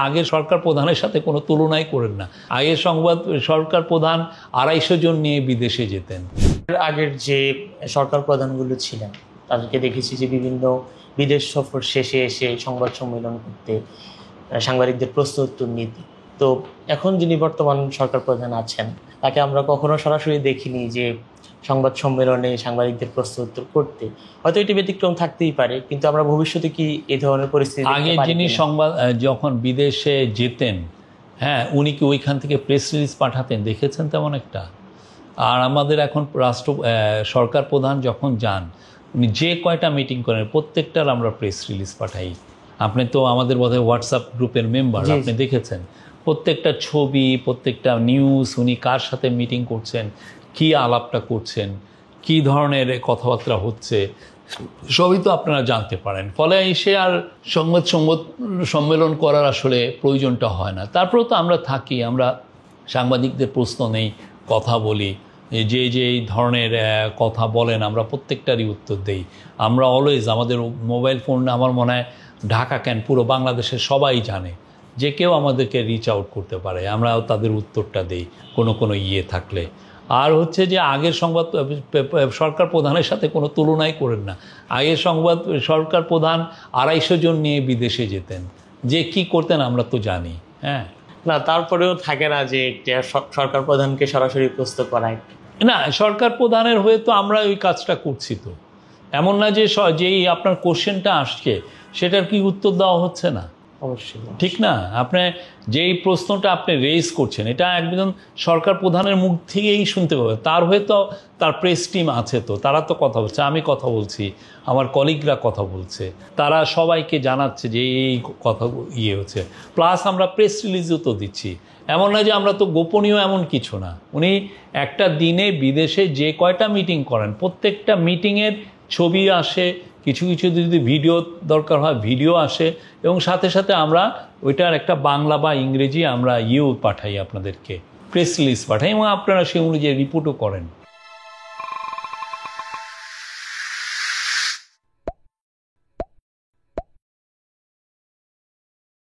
আগের সরকার প্রধানের সাথে কোনো তুলনাই করেন না। আগের সরকার প্রধান 250 জন নিয়ে বিদেশে যেতেন। আগের যে সরকার প্রধানগুলো ছিলেন তাদেরকে দেখেছি যে বিভিন্ন বিদেশ সফর শেষে এসে সংবাদ সম্মেলন করতে, সাংবাদিকদের প্রশ্ন উত্তর নিতে। তো এখন যিনি বর্তমান সরকার প্রধান আছেন তাকে আমরা কখনো সরাসরি দেখিনি যে সংবাদ সম্মেলনে সাংবাদিকদের প্রশ্ন উত্তর করতে। হয়তো এটি ব্যতিক্রম থাকতেই পারে, কিন্তু আমরা ভবিষ্যতে কি এই ধরনের পরিস্থিতি আগে যিনি যখন বিদেশে যেতেন, হ্যাঁ, উনি কি ওইখান থেকে প্রেস রিলিজ পাঠাতেন? দেখেছেন তেমন একটা? আর আমাদের এখন সরকার প্রধান যখন যান, উনি যে কয়টা মিটিং করেন প্রত্যেকটার আমরা প্রেস রিলিজ পাঠাই। আপনি তো আমাদের বোধহয় হোয়াটসঅ্যাপ গ্রুপের মেম্বার, আপনি দেখেছেন প্রত্যেকটা ছবি, প্রত্যেকটা নিউজ, উনি কার সাথে মিটিং করছেন, কি আলাপটা করছেন, কি ধরনের কথাবার্তা হচ্ছে, সবই তো আপনারা জানতে পারেন। ফলে এসে আর সংবাদ সম্মেলন করার আসলে প্রয়োজনটা হয় না। তারপরেও তো আমরা থাকি, আমরা সাংবাদিকদের প্রশ্ন নেই, কথা বলি, যে এই ধরনের কথা বলেন আমরা প্রত্যেকটারই উত্তর দেই। আমরা অলওয়েজ আমাদের মোবাইল ফোন, আমার মনে হয় ঢাকা কেন পুরো বাংলাদেশের সবাই জানে, যে কেউ আমাদেরকে রিচ আউট করতে পারে, আমরাও তাদের উত্তরটা দেই কোনো ইয়ে থাকলে। আর হচ্ছে যে আগের সরকার প্রধানের সাথে কোনো তুলনাই করেন না। আগের সরকার প্রধান 250 জন নিয়ে বিদেশে যেতেন, যে কি করতেন আমরা তো জানি। হ্যাঁ, না, তারপরেও থাকে না যে সরকার প্রধানকে সরাসরি প্রশ্ন করায়। না, সরকার প্রধানের হয়ে তো আমরা ওই কাজটা করছি। তো এমন না যে যেই আপনার কোশ্চেনটা আসছে সেটার কি উত্তর দেওয়া হচ্ছে না? অবশ্যই, ঠিক না? আপনি যেই প্রশ্নটা আপনি রেজ করছেন, এটা একজন সরকার প্রধানের মুখ থেকেই শুনতে পাবে। তার হয়ে তো তার প্রেস টিম আছে, তো তারা তো কথা বলছে, আমি কথা বলছি, আমার কলিগরা কথা বলছে, তারা সবাইকে জানাচ্ছে যে এই কথা হচ্ছে। প্লাস আমরা প্রেস রিলিজও তো দিচ্ছি। এমন না যে আমরা তো গোপনীয়, এমন কিছু না। উনি একটা দিনে বিদেশে যে কয়টা মিটিং করেন, প্রত্যেকটা মিটিংয়ের ছবি আসে, কিছু যদি ভিডিও দরকার হয় ভিডিও আসে, এবং সাথে সাথে আমরা ওইটার একটা বাংলা বা ইংরেজি আমরা পাঠাই, আপনাদেরকে প্রেস রিলিজ পাঠাই, এবং আপনারা সেই অনুযায়ী রিপোর্টও করেন।